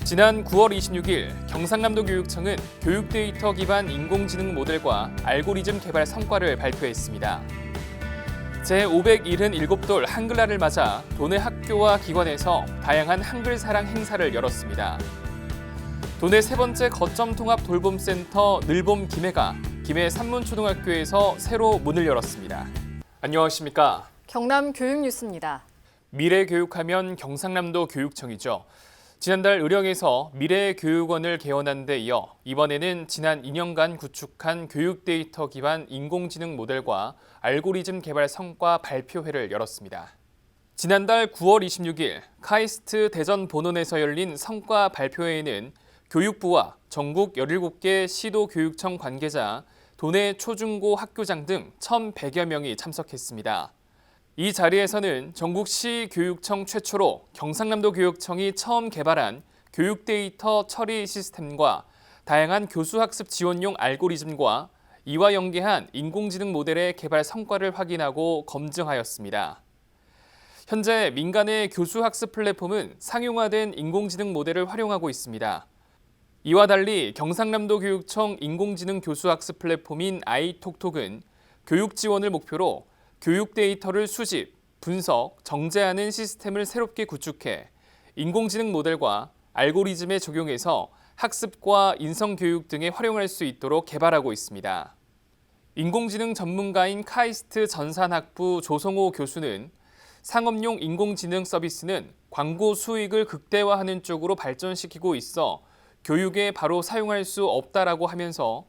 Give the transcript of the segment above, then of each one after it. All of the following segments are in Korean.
지난 9월 26일 경상남도 교육청은 교육 데이터 기반 인공지능 모델과 알고리즘 개발 성과를 발표했습니다. 제577돌 한글날을 맞아 도내 학교와 기관에서 다양한 한글 사랑 행사를 열었습니다. 도내 세 번째 거점 통합 돌봄센터 늘봄 김해가 김해 산문초등학교에서 새로 문을 열었습니다. 안녕하십니까? 경남 교육뉴스입니다. 미래 교육하면 경상남도 교육청이죠. 지난달 의령에서 미래교육원을 개원한 데 이어 이번에는 지난 2년간 구축한 교육 데이터 기반 인공지능 모델과 알고리즘 개발 성과 발표회를 열었습니다. 지난달 9월 26일 카이스트 대전 본원에서 열린 성과 발표회에는 교육부와 전국 17개 시도교육청 관계자, 도내 초중고 학교장 등 1,100여 명이 참석했습니다. 이 자리에서는 전국시 교육청 최초로 경상남도 교육청이 처음 개발한 교육 데이터 처리 시스템과 다양한 교수학습 지원용 알고리즘과 이와 연계한 인공지능 모델의 개발 성과를 확인하고 검증하였습니다. 현재 민간의 교수학습 플랫폼은 상용화된 인공지능 모델을 활용하고 있습니다. 이와 달리 경상남도 교육청 인공지능 교수학습 플랫폼인 아이톡톡은 교육 지원을 목표로 교육 데이터를 수집, 분석, 정제하는 시스템을 새롭게 구축해 인공지능 모델과 알고리즘에 적용해서 학습과 인성교육 등에 활용할 수 있도록 개발하고 있습니다. 인공지능 전문가인 카이스트 전산학부 조성호 교수는 상업용 인공지능 서비스는 광고 수익을 극대화하는 쪽으로 발전시키고 있어 교육에 바로 사용할 수 없다라고 하면서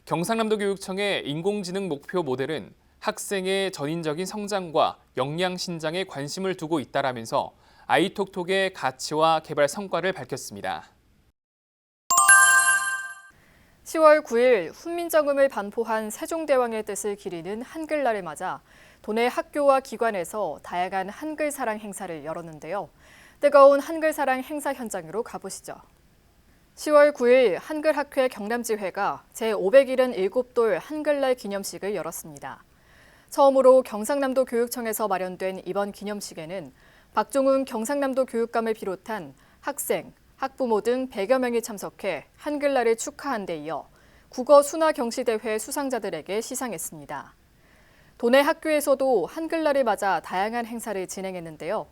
경상남도 교육청의 인공지능 목표 모델은 학생의 전인적인 성장과 역량 신장에 관심을 두고 있다라면서 아이톡톡의 가치와 개발 성과를 밝혔습니다. 10월 9일 훈민정음을 반포한 세종대왕의 뜻을 기리는 한글날을 맞아 도내 학교와 기관에서 다양한 한글 사랑 행사를 열었는데요. 뜨거운 한글 사랑 행사 현장으로 가보시죠. 10월 9일 한글학회 경남지회가 제577돌 한글날 기념식을 열었습니다. 처음으로 경상남도 교육청에서 마련된 이번 기념식에는 박종훈 경상남도 교육감을 비롯한 학생, 학부모 등 100여 명이 참석해 한글날을 축하한 데 이어 국어 순화 경시대회 수상자들에게 시상했습니다. 도내 학교에서도 한글날을 맞아 다양한 행사를 진행했는데요.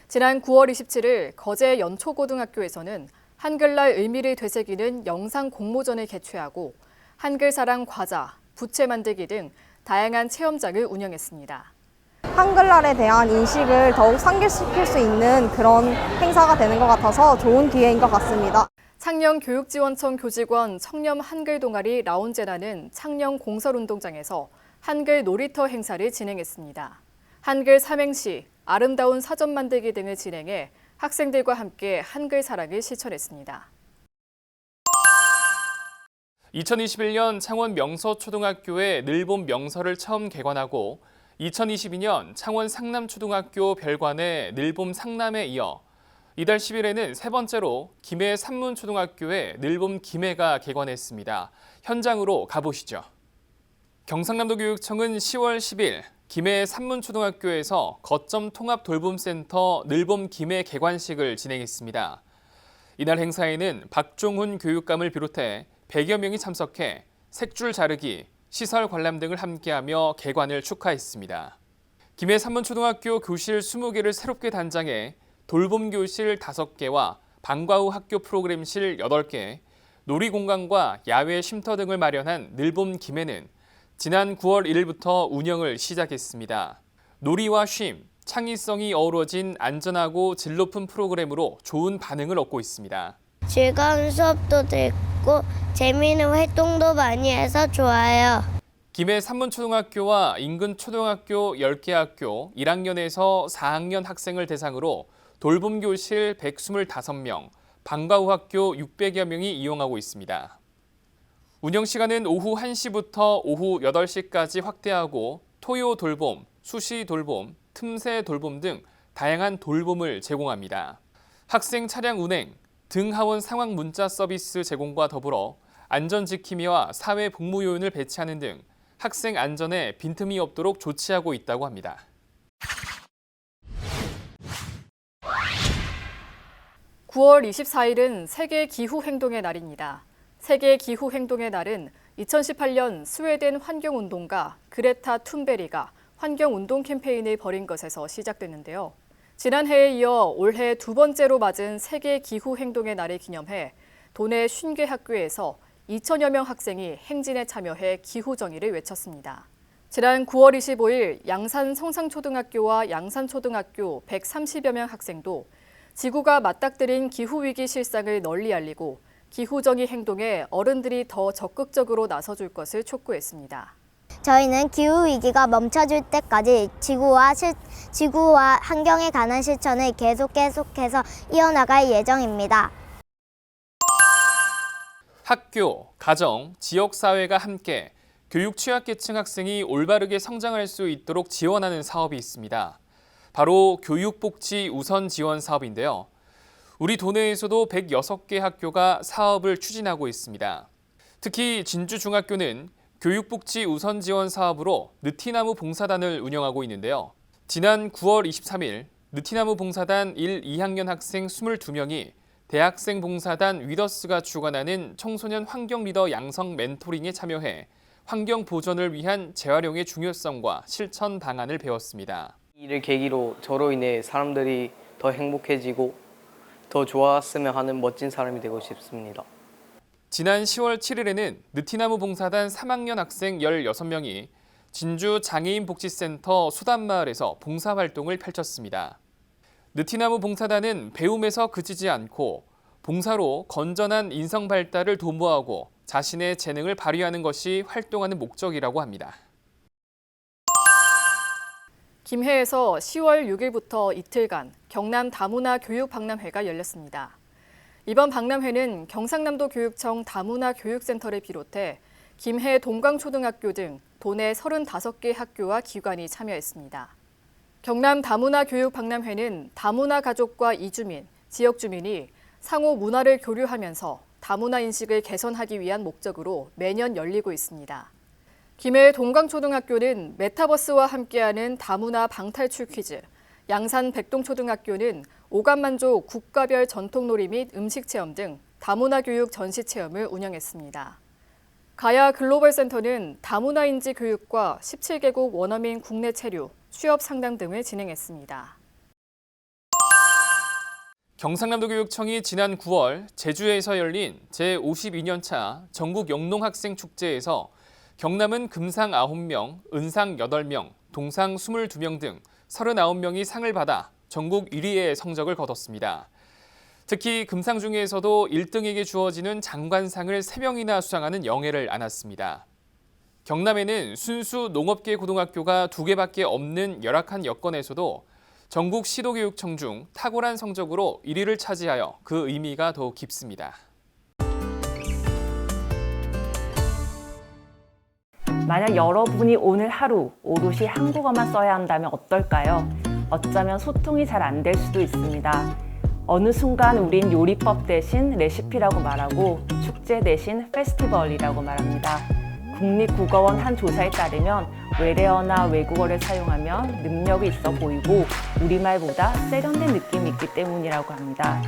지난 9월 27일 거제 연초고등학교에서는 한글날 의미를 되새기는 영상 공모전을 개최하고 한글사랑 과자, 부채 만들기 등 다양한 체험장을 운영했습니다. 한글날에 대한 인식을 더욱 상기시킬 수 있는 그런 행사가 되는 것 같아서 좋은 기회인 것 같습니다. 창녕교육지원청 교직원 청렴 한글 동아리 라운제나는 창녕 공설운동장에서 한글 놀이터 행사를 진행했습니다. 한글 삼행시, 아름다운 사전 만들기 등을 진행해 학생들과 함께 한글 사랑을 실천했습니다. 2021년 창원 명서초등학교의 늘봄 명서를 처음 개관하고 2022년 창원 상남초등학교 별관의 늘봄 상남에 이어 이달 10일에는 세 번째로 김해 산문초등학교의 늘봄 김해가 개관했습니다. 현장으로 가보시죠. 경상남도 교육청은 10월 10일 김해 산문초등학교에서 거점 통합 돌봄센터 늘봄 김해 개관식을 진행했습니다. 이날 행사에는 박종훈 교육감을 비롯해 100여 명이 참석해 색줄 자르기, 시설 관람 등을 함께하며 개관을 축하했습니다. 김해 산문초등학교 교실 20개를 새롭게 단장해 돌봄교실 5개와 방과 후 학교 프로그램실 8개, 놀이공간과 야외 쉼터 등을 마련한 늘봄 김해는 지난 9월 1일부터 운영을 시작했습니다. 놀이와 쉼, 창의성이 어우러진 안전하고 질 높은 프로그램으로 좋은 반응을 얻고 있습니다. 즐거운 수업도 듣고 재미있는 활동도 많이 해서 좋아요. 김해 산문초등학교와 인근 초등학교 10개 학교 1학년에서 4학년 학생을 대상으로 돌봄교실 125명, 방과 후 학교 600여 명이 이용하고 있습니다. 운영 시간은 오후 1시부터 오후 8시까지 확대하고 토요 돌봄, 수시 돌봄, 틈새 돌봄 등 다양한 돌봄을 제공합니다. 학생 차량 운행, 등하원 상황 문자 서비스 제공과 더불어 안전지킴이와 사회복무요원을 배치하는 등 학생 안전에 빈틈이 없도록 조치하고 있다고 합니다. 9월 24일은 세계 기후 행동의 날입니다. 세계 기후 행동의 날은 2018년 스웨덴 환경운동가 그레타 툰베리가 환경운동 캠페인을 벌인 것에서 시작됐는데요. 지난해에 이어 올해 두 번째로 맞은 세계 기후 행동의 날을 기념해 도내 50개 학교에서 2천여 명 학생이 행진에 참여해 기후 정의를 외쳤습니다. 지난 9월 25일 양산 성상초등학교와 양산초등학교 130여 명 학생도 지구가 맞닥뜨린 기후위기 실상을 널리 알리고 기후정의 행동에 어른들이 더 적극적으로 나서줄 것을 촉구했습니다. 저희는 기후위기가 멈춰줄 때까지 지구와 환경에 관한 실천을 계속해서 이어나갈 예정입니다. 학교, 가정, 지역사회가 함께 교육 취약계층 학생이 올바르게 성장할 수 있도록 지원하는 사업이 있습니다. 바로 교육복지 우선 지원 사업인데요. 우리 도내에서도 106개 학교가 사업을 추진하고 있습니다. 특히 진주중학교는 교육복지 우선 지원 사업으로 느티나무 봉사단을 운영하고 있는데요. 지난 9월 23일 느티나무 봉사단 1, 2학년 학생 22명이 대학생 봉사단 위더스가 주관하는 청소년 환경 리더 양성 멘토링에 참여해 환경 보존을 위한 재활용의 중요성과 실천 방안을 배웠습니다. 이를 계기로 저로 인해 사람들이 더 행복해지고 더 좋았으면 하는 멋진 사람이 되고 싶습니다. 지난 10월 7일에는 느티나무 봉사단 3학년 학생 16명이 진주 장애인복지센터 수단마을에서 봉사활동을 펼쳤습니다. 느티나무 봉사단은 배움에서 그치지 않고 봉사로 건전한 인성 발달을 도모하고 자신의 재능을 발휘하는 것이 활동하는 목적이라고 합니다. 김해에서 10월 6일부터 이틀간 경남 다문화 교육박람회가 열렸습니다. 이번 박람회는 경상남도 교육청 다문화 교육센터를 비롯해 김해 동광초등학교 등 도내 35개 학교와 기관이 참여했습니다. 경남 다문화 교육박람회는 다문화 가족과 이주민, 지역 주민이 상호 문화를 교류하면서 다문화 인식을 개선하기 위한 목적으로 매년 열리고 있습니다. 김해 동광초등학교는 메타버스와 함께하는 다문화 방탈출 퀴즈, 양산 백동초등학교는 오감만족 국가별 전통놀이 및 음식 체험 등 다문화 교육 전시 체험을 운영했습니다. 가야 글로벌센터는 다문화 인지 교육과 17개국 원어민 국내 체류, 취업 상담 등을 진행했습니다. 경상남도 교육청이 지난 9월 제주에서 열린 제52년차 전국 영농학생축제에서 경남은 금상 9명, 은상 8명, 동상 22명 등 39명이 상을 받아 전국 1위의 성적을 거뒀습니다. 특히 금상 중에서도 1등에게 주어지는 장관상을 3명이나 수상하는 영예를 안았습니다. 경남에는 순수 농업계 고등학교가 2개밖에 없는 열악한 여건에서도 전국 시도교육청 중 탁월한 성적으로 1위를 차지하여 그 의미가 더욱 깊습니다. 만약 여러분이 오늘 하루 오롯이 한국어만 써야 한다면 어떨까요? 어쩌면 소통이 잘 안 될 수도 있습니다. 어느 순간 우린 요리법 대신 레시피라고 말하고 축제 대신 페스티벌이라고 말합니다. 국립국어원 한 조사에 따르면 외래어나 외국어를 사용하면 능력이 있어 보이고 우리말보다 세련된 느낌이 있기 때문이라고 합니다.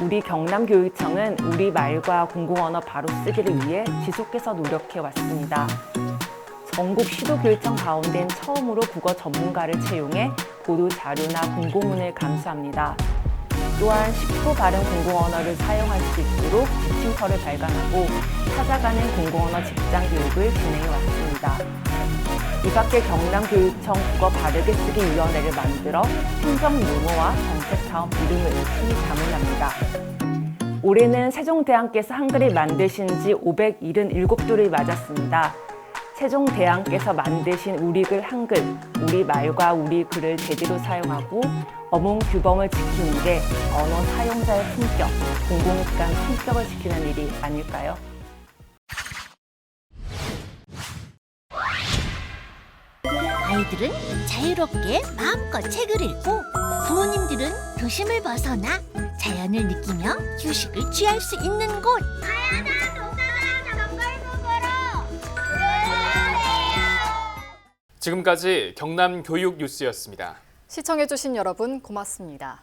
우리 경남교육청은 우리말과 공공언어 바로 쓰기를 위해 지속해서 노력해 왔습니다. 전국 시도교육청 가운데는 처음으로 국어 전문가를 채용해 보도 자료나 공고문을 감수합니다. 또한 쉽고 바른 공공언어를 사용할 수 있도록 지침서를 발간하고 찾아가는 공공언어 직장 교육을 진행해 왔습니다. 이 밖에 경남교육청 국어 바르게 쓰기 위원회를 만들어 행정 용어와 정책 사업 이름을 열심히 자문합니다. 올해는 세종대왕께서 한글을 만드신 지 577돌을 맞았습니다. 세종대왕께서 만드신 우리글 한글, 우리말과 우리글을 제대로 사용하고 어문 규범을 지키는 게 언어 사용자의 품격, 공공기관 품격을 지키는 일이 아닐까요? 아이들은 자유롭게 마음껏 책을 읽고 부모님들은 도심을 벗어나 자연을 느끼며 휴식을 취할 수 있는 곳. 가야다 도서관 정글국으로 지금까지 경남 교육 뉴스였습니다. 시청해주신 여러분 고맙습니다.